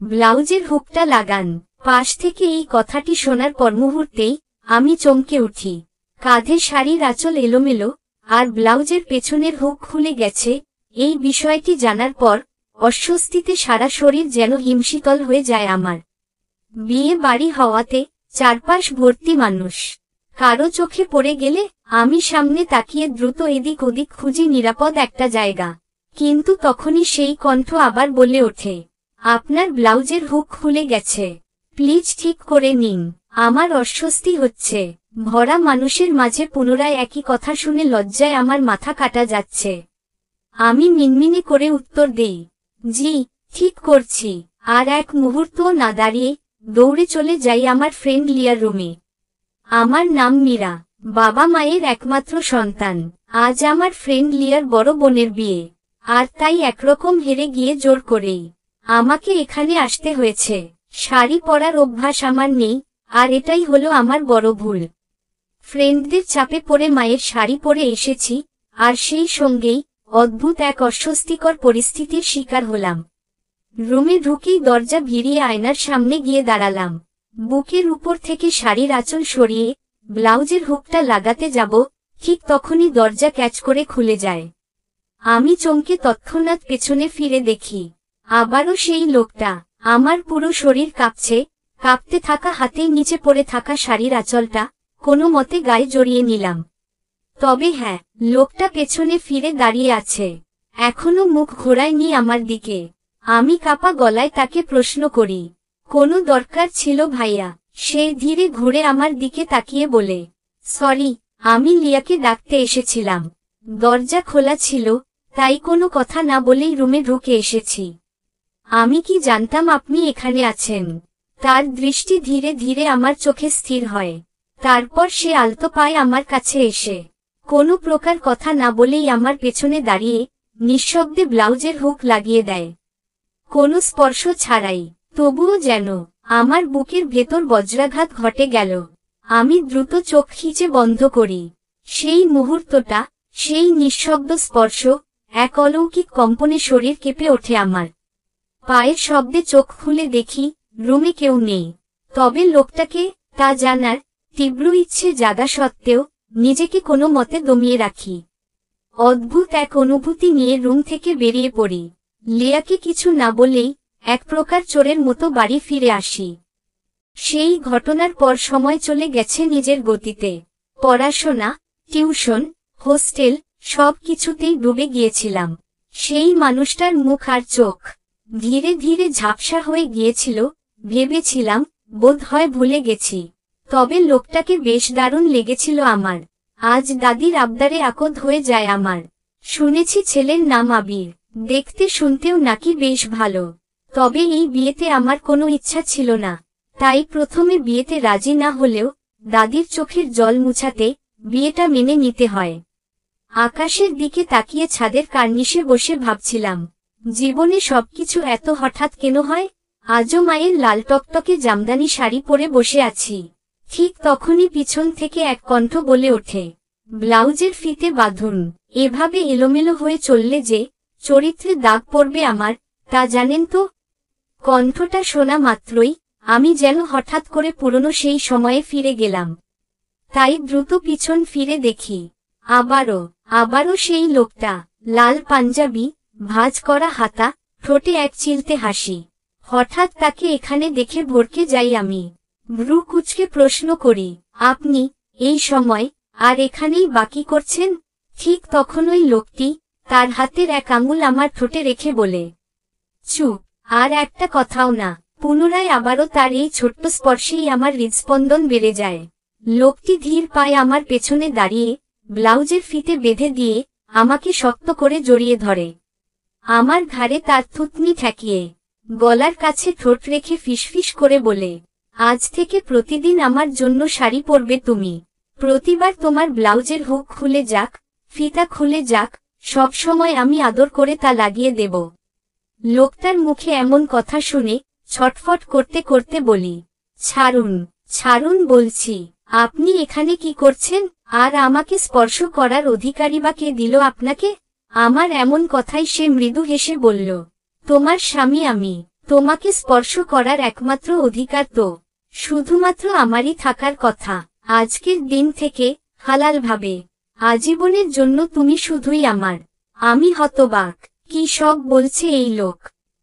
ব্লাউজের হুকটা লাগান। পাশ থেকে এই কথাটি শোনার পর মুহূর্তেই আমি চমকে উঠি। কাঁধে শাড়ির আঁচল এলোমেলো, আর ব্লাউজের পেছনের হুক খুলে গেছে। এই বিষয়টি জানার পর অস্বস্তিতে সারা শরীর যেন হিমশীতল হয়ে যায় আমার। বিয়ে বাড়ি হওয়াতে চারপাশ ভর্তি মানুষ। কারো চোখে পড়ে গেলে আমি সামনে তাকিয়ে দ্রুত এদিক ওদিক খুঁজি নিরাপদ একটা জায়গা। কিন্তু তখনই সেই কণ্ঠ আবার বলে ওঠে, আপনার ব্লাউজের হুক খুলে গেছে, প্লিজ ঠিক করে নিন। আমার অস্বস্তি হচ্ছে। ভরা মানুষের মাঝে পুনরায় একই কথা শুনে লজ্জায় আমার মাথা কাটা যাচ্ছে। আমি মিনমিনে করে উত্তর দেই, জি, ঠিক করছি। আর এক মুহূর্তও না দাঁড়িয়ে দৌড়ে চলে যাই আমার ফ্রেন্ড লিয়ার রুমে। আমার নাম মীরা, বাবা মায়ের একমাত্র সন্তান। আজ আমার ফ্রেন্ড লিয়ার বড় বোনের বিয়ে, আর তাই একরকম হেরে গিয়ে জোর করেই আমাকে এখানে আসতে হয়েছে। শাড়ি পরার অভ্যাস আমার নেই, আর এটাই হলো আমার বড় ভুল। ফ্রেন্ডদের চাপে পড়ে মায়ের শাড়ি পরে এসেছি, আর সেই সঙ্গেই অদ্ভুত এক অস্বস্তিকর পরিস্থিতির শিকার হলাম। রুমে ঢুকেই দরজা ভিড়িয়ে আয়নার সামনে গিয়ে দাঁড়ালাম। বুকের উপর থেকে শাড়ির আঁচল সরিয়ে ব্লাউজের হুকটা লাগাতে যাব, ঠিক তখনই দরজা ক্যাচ করে খুলে যায়। আমি চমকে তৎক্ষণাৎ পেছনে ফিরে দেখি আবারও সেই লোকটা। আমার পুরো শরীর কাঁপছে। কাঁপতে থাকা হাতেই নিচে পড়ে থাকা শাড়ির আঁচলটা কোনো মতে গায়ে জড়িয়ে নিলাম। তবে হ্যাঁ, লোকটা পেছনে ফিরে দাঁড়িয়ে আছে, এখনো মুখ ঘোরায়নি আমার দিকে। আমি কাঁপা গলায় তাকে প্রশ্ন করি, কোনো দরকার ছিল ভাইয়া? সে ধীরে ঘুরে আমার দিকে তাকিয়ে বলে, সরি, আমি লিয়াকে ডাকতে এসেছিলাম। দরজা খোলা ছিল, তাই কোনো কথা না বলেই রুমে ঢুকে এসেছি। আমি কি জানতাম আপনি এখানে আছেন? তার দৃষ্টি ধীরে ধীরে আমার চোখে স্থির হয়। তারপর সে আলতো পায়ে আমার কাছে এসে কোনো প্রকার কথা না বলেই আমার পেছনে দাঁড়িয়ে নিঃশব্দে ব্লাউজের হুক লাগিয়ে দেয়, কোনো স্পর্শ ছাড়াই। তবুও যেন আমার বুকের ভেতর বজ্রাঘাত ঘটে গেল। আমি দ্রুত চোখ খিচে বন্ধ করি। সেই মুহূর্তটা, সেই নিঃশব্দ স্পর্শ, এক অলৌকিক কম্পনে শরীর কেঁপে ওঠে আমার। পায়ের শব্দে চোখ খুলে দেখি রুমে কেউ নেই। তবে লোকটাকে তা জানার তীব্র ইচ্ছে জাগা সত্ত্বেও নিজেকে কোনো মতে দমিয়ে রাখি। অদ্ভুত এক অনুভূতি নিয়ে রুম থেকে বেরিয়ে পড়ি। লিয়াকে কিছু না বলেই এক প্রকার চোরের মতো বাড়ি ফিরে আসি। সেই ঘটনার পর সময় চলে গেছে নিজের গতিতে। পড়াশোনা, টিউশন, হোস্টেল সব কিছুতেই ডুবে গিয়েছিলাম। সেই মানুষটার মুখ আর চোখ ধীরে ধীরে ঝাপসা হয়ে গিয়েছিল। ভেবেছিলাম বোধ হয় ভুলে গেছি, তবে লোকটাকে বেশ দারুণ লেগেছিল আমার। আজ দাদির আবদারে আকদ হয়ে যায় আমার। শুনেছি ছেলের নাম আবির, দেখতে শুনতেও নাকি বেশ ভালো। তবে এই বিয়েতে আমার কোনো ইচ্ছা ছিল না, তাই প্রথমে বিয়েতে রাজি না হলেও দাদির চোখের জল মুছাতে বিয়েটা মেনে নিতে হয়। আকাশের দিকে তাকিয়ে ছাদের কার্নিশে বসে ভাবছিলাম, জীবনে সবকিছু এত হঠাৎ কেন হয়। আজও মায়ের লাল টকটকে জামদানি শাড়ি পরে বসে আছি। ঠিক তখনই পিছন থেকে এক কণ্ঠ বলে ওঠে, ব্লাউজের ফিতে বাঁধুন। এভাবে এলোমেলো হয়ে চললে যে চরিত্রে দাগ পড়বে আমার, তা জানেন তো? কণ্ঠটা শোনা মাত্রই আমি যেন হঠাৎ করে পুরনো সেই সময়ে ফিরে গেলাম। তাই দ্রুত পিছন ফিরে দেখি আবারও সেই লোকটা। লাল পাঞ্জাবি, ভাঁজ করা হাতা, ঠোঁটে এক চিলতে হাসি। হঠাৎ তাকে এখানে দেখে ভড়কে যাই আমি। ভ্রু কুঁচকে প্রশ্ন করি, আপনি এই সময় আর এখানেই বাকি করছেন? ঠিক তখনই লোকটি তার হাতের এক আঙুল আমার ঠোঁটে রেখে বলে, চুপ, আর একটা কথাও না। পুনরায় আবারও তার এই ছোট্ট স্পর্শেই আমার হৃদস্পন্দন বেড়ে যায়। লোকটি ধীর পায়ে আমার পেছনে দাঁড়িয়ে ব্লাউজের ফিতে বেঁধে দিয়ে আমাকে শক্ত করে জড়িয়ে ধরে। আমার ঘাড়ে তার থুতনি ঠেকিয়ে গলার কাছে ঠোঁট রেখে ফিসফিস করে বলে, আজ থেকে প্রতিদিন আমার জন্য শাড়ি পরবে তুমি। প্রতিবার তোমার ব্লাউজের হুক খুলে যাক, ফিতা খুলে যাক, সব সময় আমি আদর করে তা লাগিয়ে দেব। লোকটার মুখে এমন কথা শুনে ছটফট করতে করতে বলি, ছাড়ুন, ছাড়ুন বলছি। আপনি এখানে কি করছেন? আর আমাকে স্পর্শ করার অধিকারই বা কে দিল আপনাকে? আমার এমন কথাই সে মৃদু হেসে বলল, তোমার স্বামী আমি। তোমাকে স্পর্শ করার একমাত্র অধিকার তো শুধুমাত্র আমারই থাকার কথা। আজকের দিন থেকে হালালভাবে আজীবনের জন্য তুমি শুধুই আমার। আমি হতবাক, কি সব বলছে এই লোক।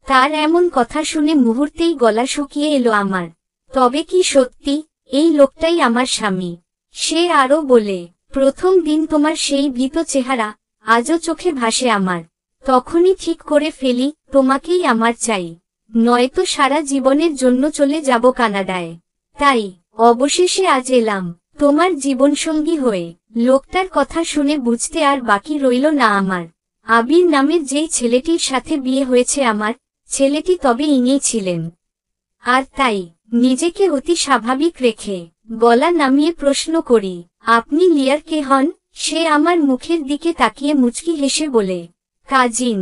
তার এমন কথা শুনে মুহূর্তেই গলা শুকিয়ে এলো আমার। তবে কি সত্যি এই লোকটাই আমার স্বামী? সে আরো বলে, প্রথম দিন তোমার সেই ভীত চেহারা আজও চোখে ভাসে আমার। তখনই ঠিক করে ফেলি তোমাকেই আমার চাই, নয়তো সারা জীবনের জন্য চলে যাব কানাডায়। তাই অবশেষে আজ এলাম তোমার জীবনসঙ্গী হয়ে। লোকটার কথা শুনে বুঝতে আর বাকি রইল না আমার। আবির নামের যেই ছেলেটির সাথে বিয়ে হয়েছে আমার, ছেলেটি তবে ইনিই ছিলেন। আর তাই নিজেকে অতি স্বাভাবিক রেখে গলা নামিয়ে প্রশ্ন করি, আপনি লিয়ার কে হন? সে আমার মুখের দিকে তাকিয়ে মুচকি হেসে বলে, কাজিন।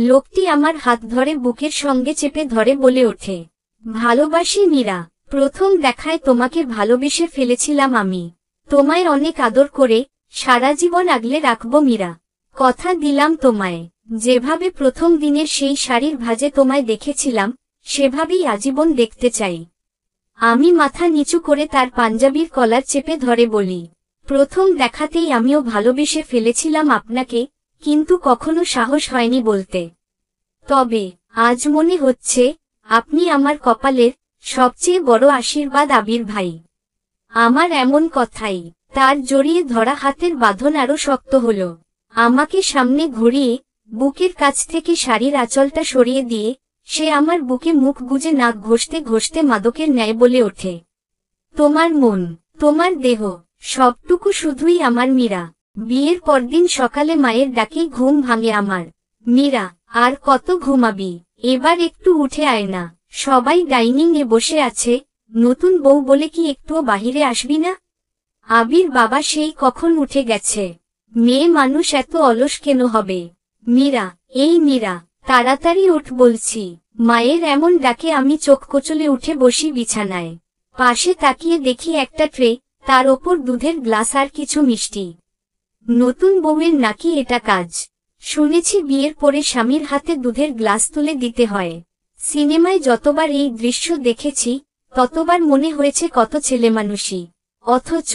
লোকটি আমার হাত ধরে বুকের সঙ্গে চেপে ধরে বলে ওঠে, ভালোবাসি মীরা। প্রথম দেখায় তোমাকে ভালোবেসে ফেলেছিলাম আমি। তোমায় অনেক আদর করে সারা জীবন আগলে রাখবো মীরা। কথা দিলাম তোমায়, যেভাবে প্রথম দিনের সেই শাড়ির ভাঁজে তোমায় দেখেছিলাম সেভাবেই আজীবন দেখতে চাই। আমি মাথা নিচু করে তার পাঞ্জাবির কলার চেপে ধরে বলি, প্রথম দেখাতেই আমিও ভালোবেসে ফেলেছিলাম আপনাকে, কিন্তু কখনো সাহস হয়নি বলতে। তবে আজ মনে হচ্ছে আপনি আমার কপালের সবচেয়ে বড় আশীর্বাদ আবির ভাই। আমার এমন কথাই তার জড়িয়ে ধরা হাতের বাঁধন আরো শক্ত হল। আমাকে সামনে ঘুরিয়ে বুকের কাছ থেকে শাড়ির আঁচলটা সরিয়ে দিয়ে সে আমার বুকে মুখ গুজে নাক ঘষতে ঘষতে মাদকের ন্যায় বলে ওঠে, তোমার মন, তোমার দেহ, সবটুকু শুধুই আমার মীরা। বিয়ের পরদিন সকালে মায়ের ডাকেই ঘুম ভাঙে আমার। মীরা, আর কত ঘুমাবি? এবার একটু উঠে আয় না। সবাই ডাইনিং এ বসে আছে, নতুন বউ বলে কি একটুও বাহিরে আসবি না? আবির বাবা সেই কখন উঠে গেছে। মেয়ে মানুষ এত অলস কেন হবে? মীরা, এই মীরা, তাড়াতাড়ি উঠ বলছি। মায়ের এমন ডাকে আমি চোখ কচলে উঠে বসি বিছানায়। পাশে তাকিয়ে দেখি একটা ট্রে, তার ওপর দুধের গ্লাস আর কিছু মিষ্টি। নতুন বউয়ের নাকি এটা কাজ? শুনেছি বিয়ের পরে স্বামীর হাতে দুধের গ্লাস তুলে দিতে হয়। সিনেমায় যতবার এই দৃশ্য দেখেছি ততবার মনে হয়েছে কত ছেলেমানুষি। অথচ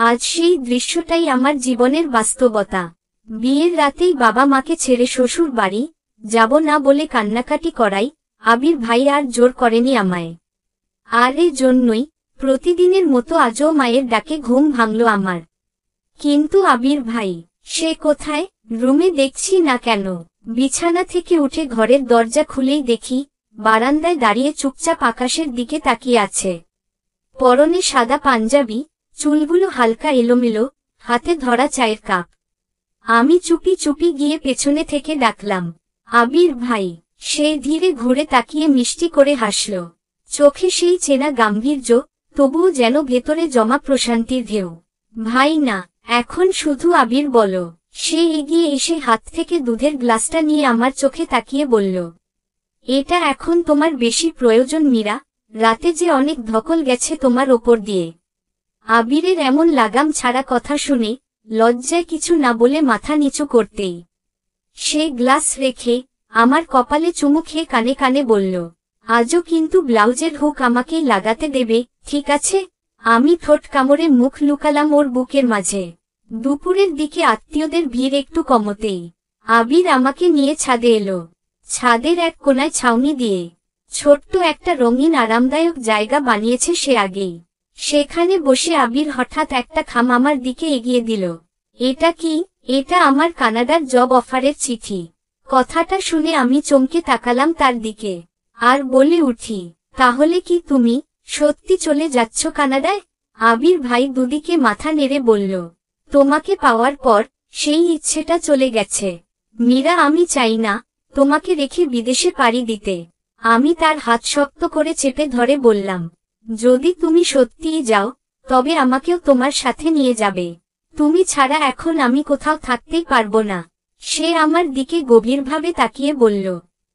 আজ সেই দৃশ্যটাই আমার জীবনের বাস্তবতা। বিয়ের রাতেই বাবা মাকে ছেড়ে শ্বশুর বাড়ি যাব না বলে কান্নাকাটি করাই আবির ভাই আর জোর করেনি আমায়। আর এই জন্যই প্রতিদিনের মতো আজও মায়ের ডাকে ঘুম ভাঙল আমার। কিন্তু আবির ভাই, সে কোথায়? রুমে দেখছি না কেন। বিছানা থেকে উঠে ঘরের দরজা খুলেই দেখি বারান্দায় দাঁড়িয়ে চুপচাপ আকাশের দিকে তাকিয়ে আছে। পরনে সাদা পাঞ্জাবি, চুলগুলো হালকা এলোমেলো, হাতে ধরা চায়ের কাপ। আমি চুপি চুপি গিয়ে পেছনে থেকে ডাকলাম, আবির ভাই। সে ধীরে ঘুরে তাকিয়ে মিষ্টি করে হাসল। চোখে সেই চেনা গাম্ভীর্য, তবুও যেন ভেতরে জমা প্রশান্তির ঢেউ। ভাই না, এখন শুধু আবির বলো। সে এগিয়ে এসে হাত থেকে দুধের গ্লাসটা নিয়ে আমার চোখে তাকিয়ে বলল, এটা এখন তোমার বেশি প্রয়োজন মীরা। রাতে যে অনেক ধকল গেছে তোমার ওপর দিয়ে। আবিরের এমন লাগাম ছাড়া কথা শুনে লজ্জায় কিছু না বলে মাথা নিচু করতেই সে গ্লাস রেখে আমার কপালে চুমু খেয়ে কানে কানে বলল, আজও কিন্তু ব্লাউজের হুক আমাকেই লাগাতে দেবে, ঠিক আছে? আমি ঠোঁট কামড়ে মুখ লুকালাম ওর বুকের মাঝে। দুপুরের দিকে আত্মীয়দের ভিড় একটু কমতেই আবির আমাকে নিয়ে ছাদে এলো। ছাদের এক কোনায় ছাউনি দিয়ে ছোট্ট একটা রঙিন আরামদায়ক জায়গা বানিয়েছে সে আগেই। সেখানে বসে আবির হঠাৎ একটা খাম আমার দিকে এগিয়ে দিল। এটা কি? এটা আমার কানাডার জব অফারের চিঠি। কথাটা শুনে আমি চমকে তাকালাম তার দিকে আর বলে উঠি, তাহলে কি তুমি সত্যি চলে যাচ্ছ কানাডায়? আবির ভাই দুদিকে মাথা নেড়ে বলল, তোমাকে পাওয়ার পর সেই ইচ্ছেটা চলে গেছে মীরা। আমি চাই না তোমাকে রেখে বিদেশে পাড়ি দিতে। আমি তার হাত শক্ত করে চেপে ধরে বললাম, যদি তুমি সত্যিই যাও তবে আমাকেও তোমার সাথে নিয়ে যাবে। তুমি ছাড়া এখন আমি কোথাও থাকতেই পারবো না। সে আমার দিকে গভীরভাবে তাকিয়ে বলল,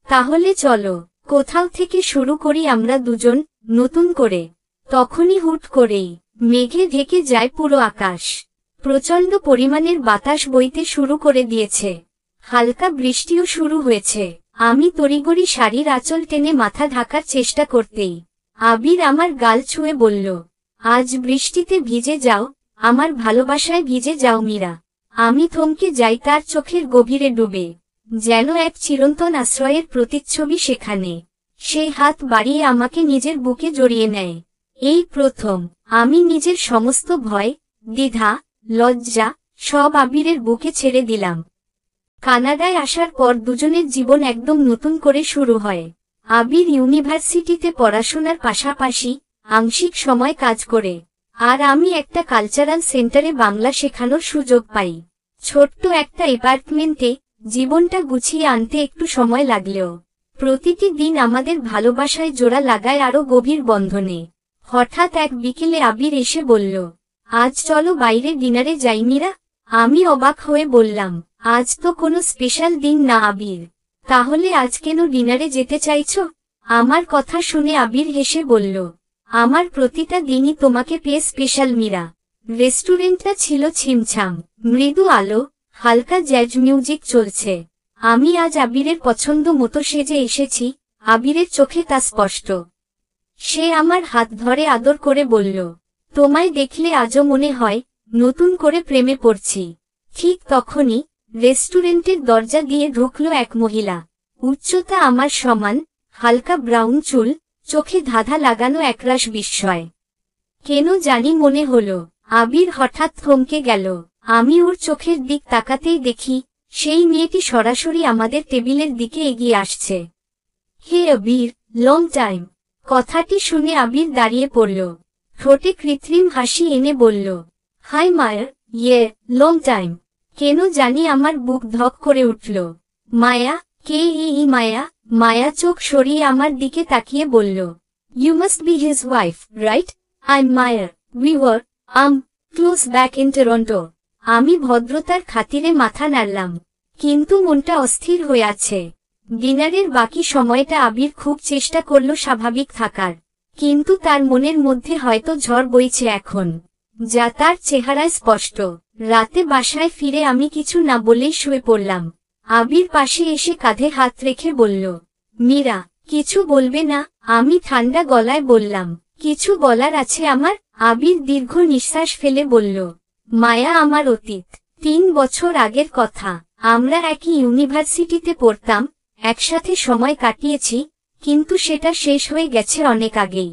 তাহলে চলো কোথাও থেকে শুরু করি আমরা দুজন নতুন করে। তখনই হুট করেই মেঘে ঢেকে যায় পুরো আকাশ। প্রচণ্ড পরিমাণের বাতাস বইতে শুরু করে দিয়েছে। হালকা বৃষ্টিও শুরু হয়েছে। আমি তড়িঘড়ি শাড়ির আঁচল টেনে মাথা ঢাকার চেষ্টা করতেই আবির আমার গাল ছুঁয়ে বলল, আজ বৃষ্টিতে ভিজে যাও, আমার ভালোবাসায় ভিজে যাও মীরা। আমি থমকে যাই তার চোখের গভীরে ডুবে, যেন এক চিরন্তন আশ্রয়ের প্রতিচ্ছবি সেখানে। সেই হাত বাড়িয়ে আমাকে নিজের বুকে জড়িয়ে নেয়। এই প্রথম আমি নিজের সমস্ত ভয়, দ্বিধা, লজ্জা সব আবিরের বুকে ছেড়ে দিলাম। কানাডায় আসার পর দুজনের জীবন একদম নতুন করে শুরু হয়। আবির ইউনিভার্সিটিতে পড়াশোনার পাশাপাশি আংশিক সময় কাজ করে, আর আমি একটা কালচারাল সেন্টারে বাংলা শেখানোর সুযোগ পাই। ছোট্ট একটা অ্যাপার্টমেন্টে জীবনটা গুছিয়ে আনতে একটু সময় লাগলেও প্রতিটি দিন আমাদের ভালোবাসায় জোড়া লাগায় আরো গভীর বন্ধনে। হঠাৎ এক বিকেলে আবির এসে বলল, আজ চলো বাইরে ডিনারে যাই মীরা। আমি অবাক হয়ে বললাম, আজ তো কোনো স্পেশাল দিন না আবির, তাহলে আজ কেন ডিনারে যেতে চাইছো? আমার কথা শুনে আবির হেসে বলল, আমার প্রতিটা দিনই তোমাকে পেয়ে স্পেশাল মীরা। রেস্টুরেন্টটা ছিল ছিমছাম, মৃদু আলো, হালকা জ্যাজ মিউজিক চলছে। আমি আজ আবিরের পছন্দ মতো সেজে এসেছি, আবিরের চোখে তা স্পষ্ট। সে আমার হাত ধরে আদর করে বলল, তোমায় দেখলে আজও মনে হয় নতুন করে প্রেমে পড়ছি। ঠিক তখনই রেস্টুরেন্টের দরজা দিয়ে ঢুকল এক মহিলা। উচ্চতা আমার সমান, হালকা ব্রাউন চুল, চোখে ধাঁধা লাগানো একরাশ বিস্ময়। কেন জানি মনে হলো আবির হঠাৎ থমকে গেল। আমি ওর চোখের দিক তাকাতেই দেখি সেই মেয়েটি সরাসরি আমাদের টেবিলের দিকে এগিয়ে আসছে। হে আবির, লং টাইম। কথাটি শুনে আবির দাঁড়িয়ে পড়ল, ঠোঁটে কৃত্রিম হাসি এনে বলল, হাই মায়া। Long time. কেন জানি আমার বুক ধক করে উঠল। মায়া? কে এই মায়া? মায়া চোখ সরিয়ে আমার দিকে তাকিয়ে বলল, you must be his wife, right? I am Maya. We were close back in Toronto. আমি ভদ্রতার খাতিরে মাথা নাড়লাম, কিন্তু মনটা অস্থির হয়ে আছে। ডিনারের বাকি সময়টা আবির খুব চেষ্টা করল স্বাভাবিক থাকার, কিন্তু তার মনের মধ্যে হয়তো ঝড় বইছে এখন, যা তার চেহারায় স্পষ্ট। রাতে বাসায় ফিরে আমি কিছু না বলেই শুয়ে পড়লাম। আবির পাশে এসে কাঁধে হাত রেখে বলল, মীরা, কিছু বলবে না? আমি ঠান্ডা গলায় বললাম, কিছু বলার আছে আমার। আবির দীর্ঘ নিঃশ্বাস ফেলে বলল, মায়া আমার অতীত। 3 বছর আগের কথা। আমরা একই ইউনিভার্সিটিতে পড়তাম, একসাথে সময় কাটিয়েছি, কিন্তু সেটা শেষ হয়ে গেছে অনেক আগেই।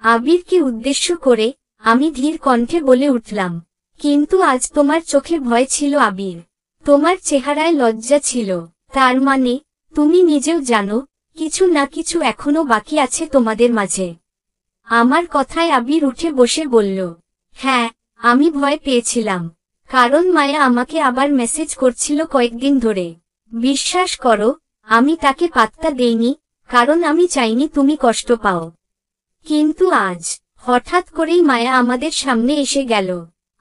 আবিরকে উদ্দেশ্য করে আমি ধীর কণ্ঠে বলে উঠলাম, কিন্তু আজ তোমার চোখে ভয় ছিল আবির, তোমার চেহারায় লজ্জা ছিল। তার মানে তুমি নিজেও জানো কিছু না কিছু এখনো বাকি আছে তোমাদের মাঝে। আমার কথায় আবির উঠে বসে বলল, হ্যাঁ, আমি ভয় পেয়েছিলাম, কারণ মায়া আমাকে আবার মেসেজ করছিল কয়েকদিন ধরে। বিশ্বাস করো, আমি তাকে পাত্তা দেইনি, কারণ আমি চাইনি তুমি কষ্ট পাও। কিন্তু আজ হঠাৎ করেই মায়া আমাদের সামনে এসে গেল।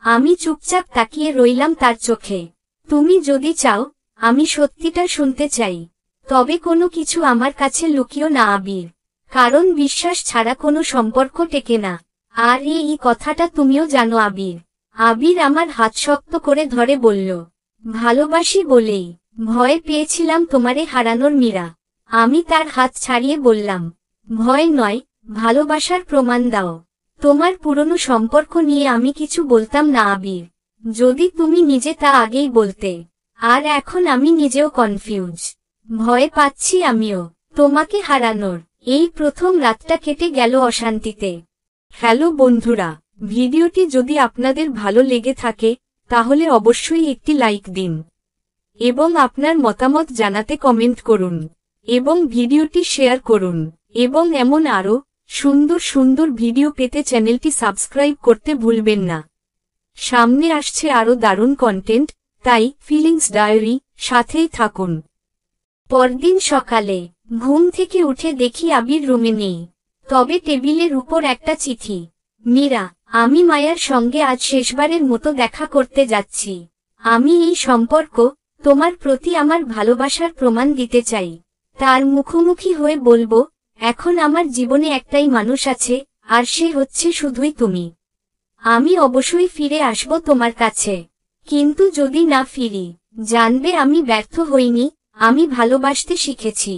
আমি চুপচাপ তাকিয়ে রইলাম তার চোখে। তুমি যদি চাও, আমি সত্যিটা শুনতে চাই, তবে কোনো কিছু আমার কাছে লুকিও না আবির, কারণ বিশ্বাস ছাড়া কোনো সম্পর্ক টেকে না। আর এই কথাটা তুমিও জানো আবির। আবির আমার হাত শক্ত করে ধরে বলল, ভালোবাসি বলেই ভয় পেয়েছিলাম তোমারে হারানোর মীরা। আমি তার হাত ছাড়িয়ে বললাম, ভয় নয়, ভালোবাসার প্রমাণ দাও। তোমার পুরনো সম্পর্ক নিয়ে আমি কিছু বলতাম না আবির, যদি তুমি নিজে তা আগেই বলতে। আর এখন আমি নিজেও কনফিউজ, ভয় পাচ্ছি আমিও তোমাকে হারানোর। এই প্রথম রাতটা কেটে গেল অশান্তিতে। হ্যালো বন্ধুরা, ভিডিওটি যদি আপনাদের ভালো লেগে থাকে তাহলে অবশ্যই একটি লাইক দিন এবং আপনার মতামত জানাতে কমেন্ট করুন এবং ভিডিওটি শেয়ার করুন এবং এমন আরো সুন্দর সুন্দর ভিডিও পেতে চ্যানেলটি সাবস্ক্রাইব করতে ভুলবেন না। সামনে আসছে আরো দারুণ কন্টেন্ট, তাই ফিলিংস ডায়েরি সাথেই থাকুন। পরদিন সকালে ঘুম থেকে উঠে দেখি আবির রুমে নেই, তবে টেবিলের উপর একটা চিঠি। মীরা, আমি মায়ার সঙ্গে আজ শেষবারের মতো দেখা করতে যাচ্ছি। আমি এই সম্পর্ক, তোমার প্রতি আমার ভালোবাসার প্রমাণ দিতে চাই। তার মুখোমুখি হয়ে বলবো, এখন আমার জীবনে একটাই মানুষ আছে, আর সে হচ্ছে শুধুই তুমি। আমি অবশ্যই ফিরে আসব তোমার কাছে, কিন্তু যদি না ফিরি, জানবে আমি ব্যর্থ হইনি, আমি ভালোবাসতে শিখেছি।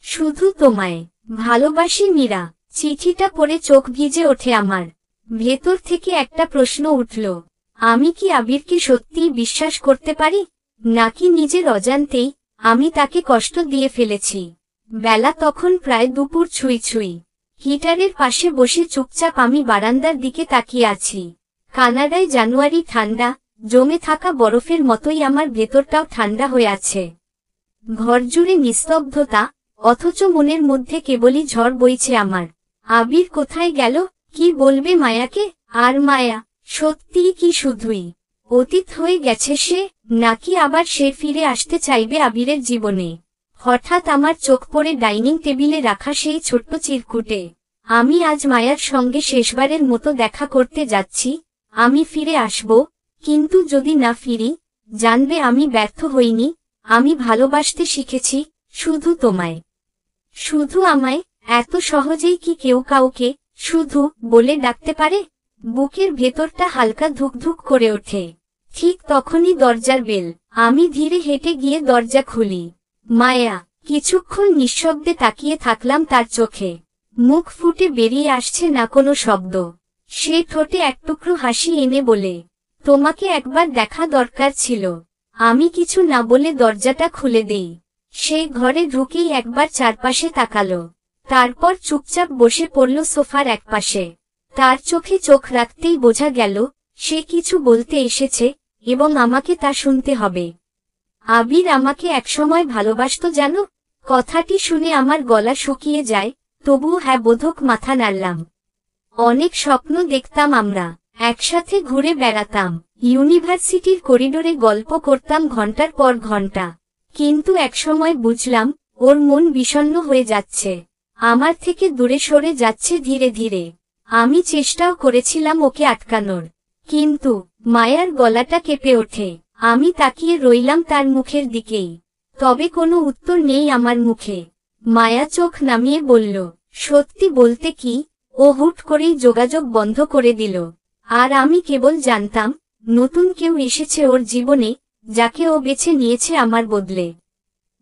শুধু তোমায় ভালোবাসি মীরা। চিঠিটা পড়ে চোখ ভিজে ওঠে আমার। ভেতর থেকে একটা প্রশ্ন উঠল, আমি কি আবিরকে সত্যিই বিশ্বাস করতে পারি, নাকি নিজের অজান্তেই আমি তাকে কষ্ট দিয়ে ফেলেছি। বেলা তখন প্রায় দুপুর ছুঁই ছুঁই। হিটারের পাশে বসে চুপচাপ আমি বারান্দার দিকে তাকিয়ে আছি। কানাডায় জানুয়ারি ঠান্ডা, জমে থাকা বরফের মতোই আমার ভেতরটাও ঠান্ডা হয়ে আছে। ঘর জুড়ে নিস্তব্ধতা, অথচ মনের মধ্যে কেবলই ঝড় বইছে আমার। আবির কোথায় গেল, কি বলবে মায়াকে? আর মায়া সত্যিই কি শুধুই অতীত হয়ে গেছে সে, নাকি আবার সে ফিরে আসতে চাইবে আবিরের জীবনে? হঠাৎ আমার চোখ পড়ে ডাইনিং টেবিলে রাখা সেই ছোট্ট চিরকুটে। আমি আজ মায়ার সঙ্গে শেষবারের মতো দেখা করতে যাচ্ছি। আমি ফিরে আসব, কিন্তু যদি না ফিরি, জানবে আমি ব্যর্থ হইনি। আমি ভালোবাসতে শিখেছি, শুধু তোমায়, শুধু আমায়। এত সহজেই কি কেউ কাউকে শুধু বলে ডাকতে পারে? বুকের ভেতরটা হালকা ধুকধুক করে ওঠে। ঠিক তখনই দরজার বেল। আমি ধীরে হেঁটে গিয়ে দরজা খুলি। মায়া। কিছুক্ষণ নিঃশব্দে তাকিয়ে থাকলাম তার চোখে। মুখ ফুটে বেরিয়ে আসছে না কোনো শব্দ। সে ঠোঁটে এক টুকরো হাসি এনে বলে, তোমাকে একবার দেখা দরকার ছিল। আমি কিছু না বলে দরজাটা খুলে দেই। সে ঘরে ঢুকেই একবার চারপাশে তাকালো, তারপর চুপচাপ বসে পড়ল সোফার একপাশে। তার চোখে চোখ রাখতেই বোঝা গেল সে কিছু বলতে এসেছে, এবং আমাকে তা শুনতে হবে। আবির আমাকে একসময় ভালোবাসতো জানো? কথাটি শুনে আমার গলা শুকিয়ে যায়, তবুও হ্যাঁ বোধক মাথা নাড়লাম। অনেক স্বপ্ন দেখতাম আমরা, একসাথে ঘুরে বেড়াতাম, ইউনিভার্সিটির করিডোরে গল্প করতাম ঘন্টার পর ঘন্টা। কিন্তু একসময় বুঝলাম ওর মন বিষণ্ণ হয়ে যাচ্ছে, আমার থেকে দূরে সরে যাচ্ছে ধীরে ধীরে। আমি চেষ্টাও করেছিলাম ওকে আটকানোর, কিন্তু মায়ার গলাটা কেঁপে ওঠে। আমি তাকিয়ে রইলাম তার মুখের দিকেই, তবে কোনো উত্তর নেই আমার মুখে। মায়া চোখ নামিয়ে বলল, সত্যি বলতে কি, ও হুট করেই যোগাযোগ বন্ধ করে দিল। আর আমি কেবল জানতাম নতুন কেউ এসেছে ওর জীবনে, যাকে ও বেছে নিয়েছে আমার বদলে।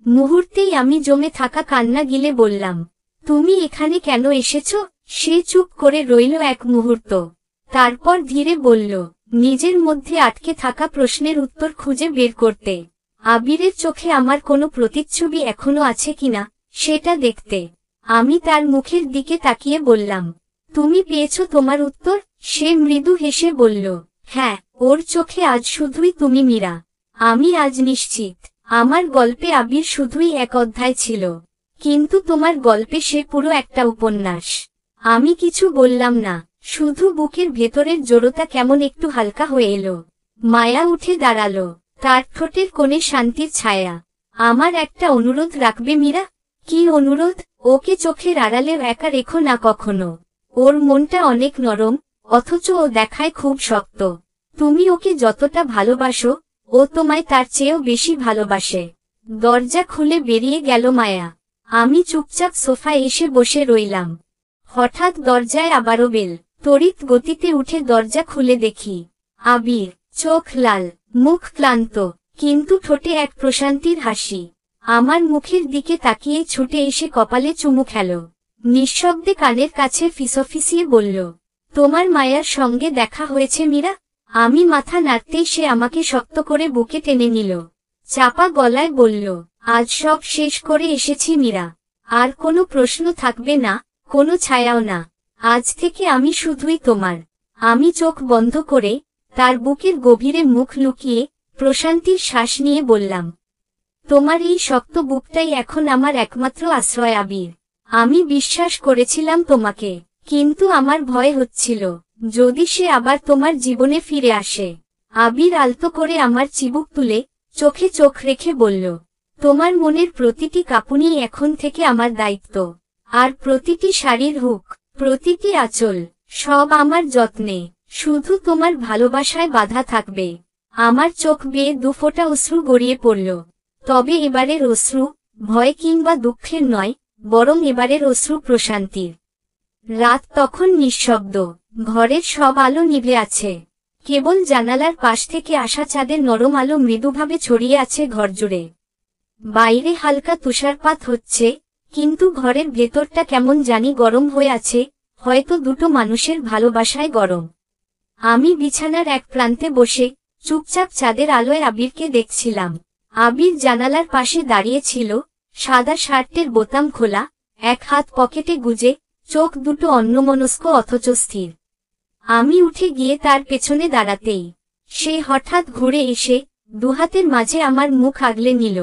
মুহূর্তেই আমি জমে থাকা কান্না গিলে বললাম, তুমি এখানে কেন এসেছো? সে চুপ করে রইল এক মুহূর্ত, তারপর ধীরে বলল, নিজের মধ্যে আটকে থাকা প্রশ্নের উত্তর খুঁজে বের করতে। আবিরের চোখে আমার কোনো প্রতিচ্ছবি এখনো আছে কিনা সেটা দেখতে। আমি তার মুখের দিকে তাকিয়ে বললাম, তুমি পেয়েছো তোমার উত্তর? সে মৃদু হেসে বলল, হ্যাঁ, ওর চোখে আজ শুধুই তুমি মীরা। আমি আজ নিশ্চিত আমার গল্পে আবির শুধুই এক অধ্যায় ছিল, কিন্তু তোমার গল্পে সে পুরো একটা উপন্যাস। আমি কিছু বললাম না, শুধু বুকের ভেতরের জড়তা কেমন একটু হালকা হয়ে এলো। মায়া উঠে দাঁড়ালো, তার ঠোঁটের কোণে শান্তির ছায়া। আমার একটা অনুরোধ রাখবে মীরা? কি অনুরোধ? ওকে চোখের আড়ালেও একা রেখো না কখনো। ওর মনটা অনেক নরম, অথচ ও দেখায় খুব শক্ত। তুমি ওকে যতটা ভালোবাসো, ও তোমায় তার চেয়েও বেশি ভালোবাসে। দরজা খুলে বেরিয়ে গেল মায়া। আমি চুপচাপ সোফায় এসে বসে রইলাম। হঠাৎ দরজায় আবারও বেল। তড়িৎ গতিতে উঠে দরজা খুলে দেখি আবির, চোখ লাল, মুখ ক্লান্ত, কিন্তু ঠোঁটে এক প্রশান্তির হাসি। আমার মুখের দিকে তাকিয়ে ছুটে এসে কপালে চুমু খেল। নিঃশব্দে কানের কাছে ফিসফিসিয়ে বলল, তোমার মায়ার সঙ্গে দেখা হয়েছে মীরা? আমি মাথা নাড়তেই সে আমাকে শক্ত করে বুকে টেনে নিল। চাপা গলায় বলল, আজ সব শেষ করে এসেছি মীরা। আর কোনো প্রশ্ন থাকবে না, কোনো ছায়াও না। আজ থেকে আমি শুধুই তোমার। আমি চোখ বন্ধ করে তার বুকের গভীরে মুখ লুকিয়ে প্রশান্তির শ্বাস নিয়ে বললাম, তোমার এই শক্ত বুকটাই এখন আমার একমাত্র আশ্রয় আবির। আমি বিশ্বাস করেছিলাম তোমাকে, কিন্তু আমার ভয় হচ্ছিল যদি সে আবার তোমার জীবনে ফিরে আসে। আবির আলতো করে আমার চিবুক তুলে চোখে চোখ রেখে বলল, তোমার মনের প্রতিটি কাঁপুনি এখন থেকে আমার দায়িত্ব। আর প্রতিটি শাড়ির হুক, প্রতিটি আঁচল, সব আমার যত্নে। শুধু তোমার ভালোবাসায় বাধা থাকবে। আমার চোখ বেয়ে দুফোঁটা অশ্রু গড়িয়ে পড়ল। তবে এবারের অশ্রু ভয় কিংবা দুঃখের নয়, বরং এবারের অশ্রু প্রশান্তির। রাত তখন নিঃশব্দ, ঘরের সব আলো নিভে আছে। কেবল জানালার পাশ থেকে আসা চাঁদের নরম আলো মৃদুভাবে ছড়িয়ে আছে ঘরজুড়ে। বাইরে হালকা তুষারপাত হচ্ছে, কিন্তু ঘরের ভেতরটা কেমন জানি গরম হয়ে আছে, হয়তো দুটো মানুষের ভালোবাসায় গরম। আমি বিছানার এক প্রান্তে বসে চুপচাপ চাঁদের আলোয় আবিরকে দেখছিলাম। আবির জানালার পাশে দাঁড়িয়ে ছিল, সাদা শার্টের বোতাম খোলা, এক হাত পকেটে গুজে, চোখ দুটো অন্যমনস্ক অথচ স্থির। আমি উঠে গিয়ে তার পেছনে দাঁড়াতেই সে হঠাৎ ঘুরে এসে দুহাতের মাঝে আমার মুখ আগলে নিল।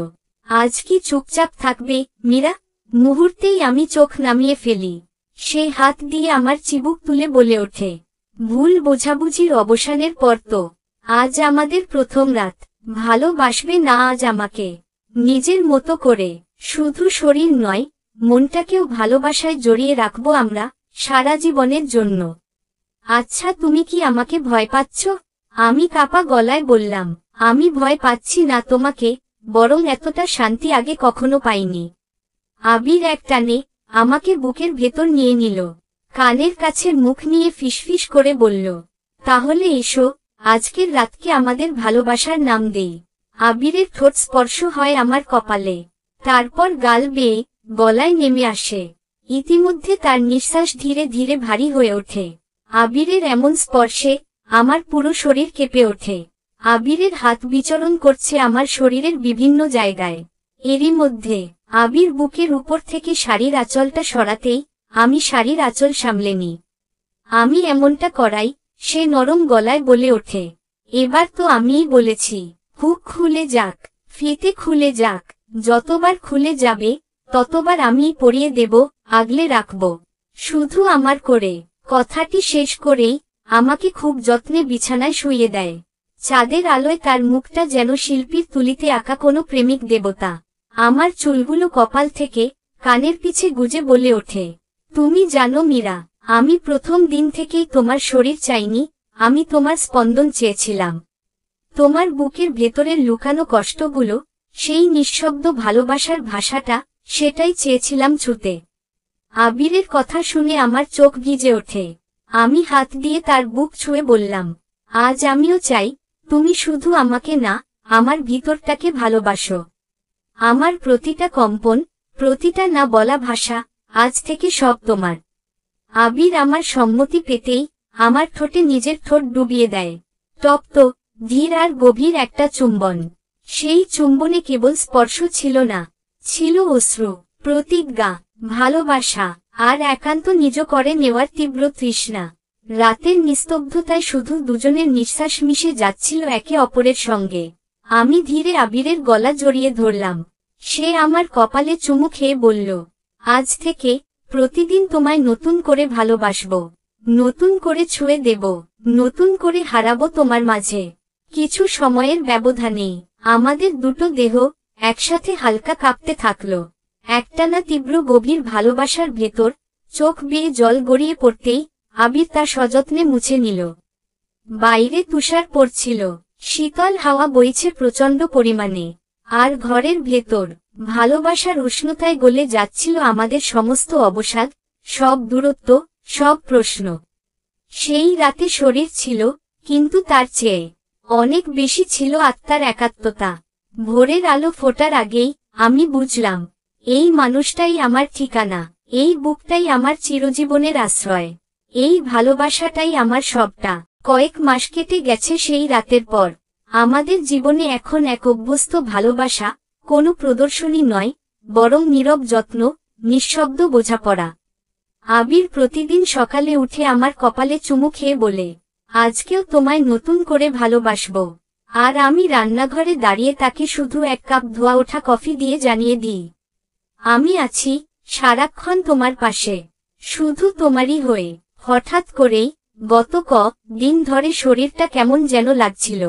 আজ কি চুপচাপ থাকবে, মীরা? মুহূর্তেই আমি চোখ নামিয়ে ফেলি। সে হাত দিয়ে আমার চিবুক তুলে বলে ওঠে, ভুল বোঝাবুঝির অবসানের পর তো আজ আমাদের প্রথম রাত। ভালোবাসবে না আজ আমাকে? নিজের মতো করে। শুধু শরীর নয়, মনটাকেও ভালোবাসায় জড়িয়ে রাখবো আমরা, সারা জীবনের জন্য। আচ্ছা, তুমি কি আমাকে ভয় পাচ্ছ? আমি কাঁপা গলায় বললাম, আমি ভয় পাচ্ছি না তোমাকে, বরং এতটা শান্তি আগে কখনো পাইনি। আবির এক টানে আমাকে বুকের ভেতর নিয়ে নিল, কানের কাছে মুখ নিয়ে ফিসফিস করে বলল, তাহলে এসো, আজকের রাতকে আমাদের ভালোবাসার নাম দেই। আবিরের ঠোঁট স্পর্শ হয় আমার কপালে, তারপর গাল বেয়ে গলায় নেমে আসে। ইতিমধ্যে তার নিঃশ্বাস ধীরে ধীরে ভারী হয়ে ওঠে। আবিরের এমন স্পর্শে আমার পুরো শরীর কেঁপে ওঠে। আবিরের হাত বিচরণ করছে আমার শরীরের বিভিন্ন জায়গায়। এরই মধ্যে আবির বুকের উপর থেকে শাড়ির আঁচলটা সরাতেই আমি শাড়ির আঁচল সামলে নিই। আমি এমনটা করাই সে নরম গলায় বলে ওঠে, এবার তো আমিই বলেছি, হুক খুলে যাক, ফিতে খুলে যাক, যতবার খুলে যাবে ততবার আমিই পরিয়ে দেব, আগলে রাখব, শুধু আমার করে। কথাটি শেষ করেই আমাকে খুব যত্নে বিছানায় শুইয়ে দেয়। চাঁদের আলোয় তার মুখটা যেন শিল্পীর তুলিতে আঁকা কোনো প্রেমিক দেবতা। আমার চুলগুলো কপাল থেকে কানের পিছে গুজে বলে ওঠে, তুমি জানো মীরা, আমি প্রথম দিন থেকেই তোমার শরীর চাইনি, আমি তোমার স্পন্দন চেয়েছিলাম। তোমার বুকের ভেতরের লুকানো কষ্টগুলো, সেই নিঃশব্দ ভালোবাসার ভাষাটা, সেটাই চেয়েছিলাম ছুঁতে। আবিরের কথা শুনে আমার চোখ ভিজে ওঠে। আমি হাত দিয়ে তার বুক ছুঁয়ে বললাম, আজ আমিও চাই, তুমি শুধু আমাকে না, আমার ভিতরটাকে ভালোবাসো। আমার প্রতিটা কম্পন, প্রতিটা না বলা ভাষা, আজ থেকে সব তোমার। আবির আমার সম্মতি পেতেই আমার ঠোঁটে নিজের ঠোঁট ডুবিয়ে দেয়। তপ্ত, ধীর আর গভীর একটা চুম্বন। সেই চুম্বনে কেবল স্পর্শ ছিল না, ছিল অশ্রু, প্রতিজ্ঞা, ভালোবাসা, আর একান্ত নিজ করে নেওয়ার তীব্র তৃষ্ণা। রাতের নিস্তব্ধতায় শুধু দুজনের নিঃশ্বাস মিশে যাচ্ছিল একে অপরের সঙ্গে। আমি ধীরে আবিরের গলা জড়িয়ে ধরলাম। সে আমার কপালে চুমু খেয়ে বলল, আজ থেকে প্রতিদিন তোমায় নতুন করে ভালোবাসব, নতুন করে ছুঁয়ে দেব, নতুন করে হারাবো তোমার মাঝে। কিছু সময়ের ব্যবধানেই আমাদের দুটো দেহ একসাথে হালকা কাঁপতে থাকলো। একটানা তীব্র গভীর ভালোবাসার ভেতর চোখ বেয়ে জল গড়িয়ে পড়তেই আবির তা সযত্নে মুছে নিল। বাইরে তুষার পড়ছিল, শীতল হাওয়া বইছে প্রচণ্ড পরিমাণে, আর ঘরের ভেতর ভালোবাসার উষ্ণতায় গলে যাচ্ছিল আমাদের সমস্ত অবসাদ, সব দূরত্ব, সব প্রশ্ন। সেই রাতে শরীর ছিল, কিন্তু তার চেয়ে অনেক বেশি ছিল আত্মার একাত্মতা। ভোরের আলো ফোটার আগেই আমি বুঝলাম, এই মানুষটাই আমার ঠিকানা, এই বুকটাই আমার চিরজীবনের আশ্রয়, এই ভালোবাসাটাই আমার সবটা। কয়েক মাস কেটে গেছে সেই রাতের পর। আমাদের জীবনে এখন এক অভ্যস্ত ভালোবাসা, কোনো প্রদর্শনী নয়, বরং নীরব যত্ন, নিঃশব্দ বোঝাপড়া। আবির প্রতিদিন সকালে উঠে আমার কপালে চুমু খেয়ে বলে, আজকেও তোমায় নতুন করে ভালোবাসব। আর আমি রান্নাঘরে দাঁড়িয়ে তাকে শুধু এক কাপ ধোয়া ওঠা কফি দিয়ে জানিয়ে দিই, আমি আছি, সারাক্ষণ তোমার পাশে, শুধু তোমারই হয়ে। হঠাৎ করেই গত দিন ধরে শরীরটা কেমন যেন লাগছিল।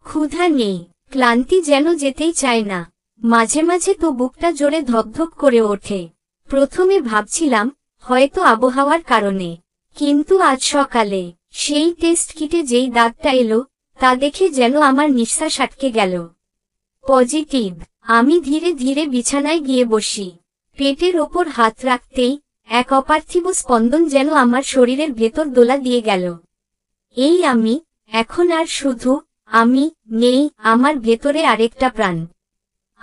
ক্ষুধা নেই, ক্লান্তি যেন যেতেই চায় না, মাঝে মাঝে তো বুকটা জোরে ধকধক করে ওঠে। প্রথমে ভাবছিলাম হয়তো আবহাওয়ার কারণে, কিন্তু আজ সকালে সেই টেস্ট কিটে যেই দাগটা এলো, তা দেখে যেন আমার নিঃশ্বাস আটকে গেল। পজিটিভ। আমি ধীরে ধীরে বিছানায় গিয়ে বসি। পেটের ওপর হাত রাখতেই এক অপার্থিব স্পন্দন যেন আমার শরীরের ভেতর দোলা দিয়ে গেল। এই আমি, এখন আর শুধু আমি নেই, আমার ভেতরে আরেকটা প্রাণ।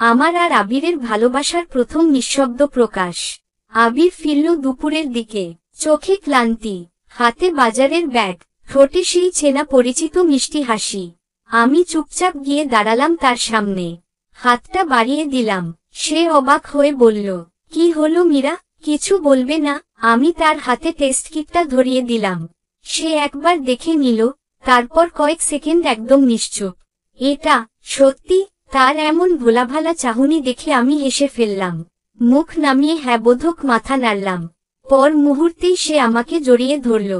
আমার আর আবিরের ভালোবাসার প্রথম নিঃশব্দ প্রকাশ। আবির ফিরল দুপুরের দিকে, চোখে ক্লান্তি, হাতে বাজারের ব্যাগ, ঠোঁটে সেই চেনা পরিচিত মিষ্টি হাসি। আমি চুপচাপ গিয়ে দাঁড়ালাম তার সামনে, হাতটা বাড়িয়ে দিলাম। সে অবাক হয়ে বলল, কি হলো মীরা, কিছু বলবে না? আমি তার হাতে টেস্ট কিটটা ধরিয়ে দিলাম। সে একবার দেখে নিল, তারপর কয়েক সেকেন্ড একদম নিশ্চুপ। এটা সত্যি? তার এমন ভোলাভালা চাহনি দেখে আমি হেসে ফেললাম। মুখ নামিয়ে হ্যাবোধক মাথা নাড়লাম। পর মুহূর্তেই সে আমাকে জড়িয়ে ধরল।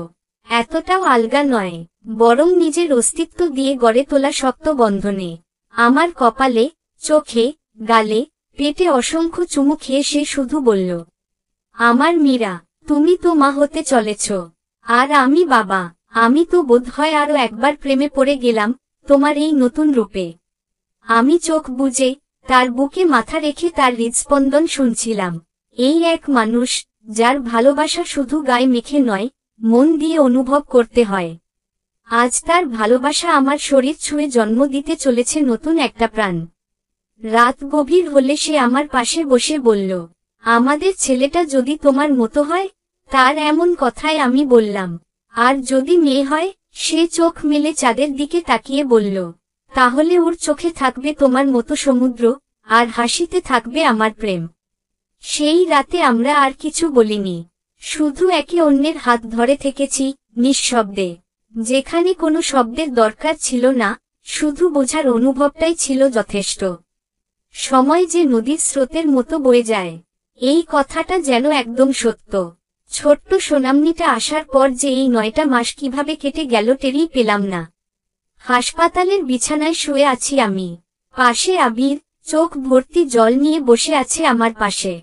এতটাও আলগা নয়, বরং নিজের অস্তিত্ব দিয়ে গড়ে তোলা শক্ত বন্ধনে। আমার কপালে, চোখে, গালে, পেটে অসংখ্য চুমু খেয়ে সে শুধু বলল, আমার মীরা, তুমি তো মা হতে চলেছ, আর আমি বাবা। আমি তো বোধহয় আরো একবার প্রেমে পড়ে গেলাম তোমার এই নতুন রূপে। আমি চোখ বুজে তার বুকে মাথা রেখে তার হৃদস্পন্দন শুনছিলাম। এই এক মানুষ, যার ভালোবাসা শুধু গায়ে মেখে নয়, মন দিয়ে অনুভব করতে হয়। আজ তার ভালোবাসা আমার শরীর ছুঁয়ে জন্ম দিতে চলেছে নতুন একটা প্রাণ। রাত গভীর হলে সে আমার পাশে বসে বলল, আমাদের ছেলেটা যদি তোমার মতো হয়? তার এমন কথায় আমি বললাম, আর যদি মেয়ে হয়? সে চোখ মেলে চাঁদের দিকে তাকিয়ে বলল, তাহলে ওর চোখে থাকবে তোমার মতো সমুদ্র, আর হাসিতে থাকবে আমার প্রেম। সেই রাতে আমরা আর কিছু বলিনি, শুধু একে অন্যের হাত ধরে থেকেছি, নিঃশব্দে। যেখানে কোনো শব্দের দরকার ছিল না, শুধু বোঝার অনুভবটাই ছিল যথেষ্ট। সময় যে নদীর স্রোতের মতো বয়ে যায়, এই কথাটা যেন একদম সত্য। ছোট্ট সোনামনিটা আসার পর যে এই 9টা মাস কিভাবে কেটে গেল টেরই পেলাম না। হাসপাতালের বিছানায় শুয়ে আছি আমি, পাশে আবির, চোখ ভর্তি জল নিয়ে বসে আছে আমার পাশে,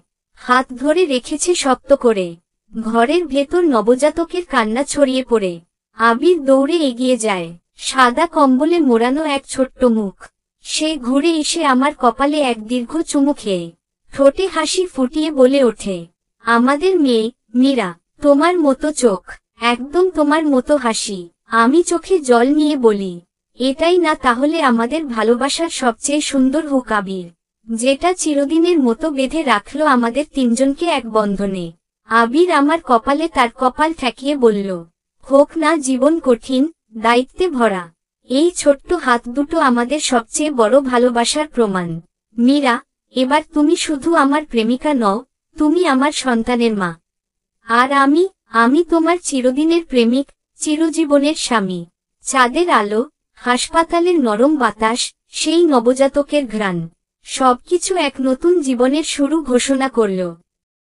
হাত ধরে রেখেছে শক্ত করে। ঘরের ভেতর নবজাতকের কান্না ছড়িয়ে পড়ে। আবির দৌড়ে এগিয়ে যায়, সাদা কম্বলে মোড়ানো এক ছোট্ট মুখ। সে ঘুরে এসে আমার কপালে এক দীর্ঘ চুমু খেয়ে ঠোঁটে হাসি ফুটিয়ে বলে ওঠে, আমাদের মেয়ে, মীরা, তোমার মতো চোখ, একদম তোমার মতো হাসি। আমি চোখে জল নিয়ে বলি, এটাই না তাহলে আমাদের ভালোবাসার সবচেয়ে সুন্দর হুক আবির, যেটা চিরদিনের মতো বেঁধে রাখলো আমাদের তিনজনকে এক বন্ধনে। আবির আমার কপালে তার কপাল ঠেকিয়ে বলল, হোক না জীবন কঠিন, দায়িত্বে ভরা। এই ছোট্ট হাত দুটো আমাদের সবচেয়ে বড় ভালোবাসার প্রমাণ। মীরা, এবার তুমি শুধু আমার প্রেমিকা নও, তুমি আমার সন্তানের মা। আর আমি তোমার চিরদিনের প্রেমিক, চিরজীবনের স্বামী। চাঁদের আলো, হাসপাতালের নরম বাতাস, সেই নবজাতকের ঘ্রাণ, সবকিছু এক নতুন জীবনের শুরু ঘোষণা করল।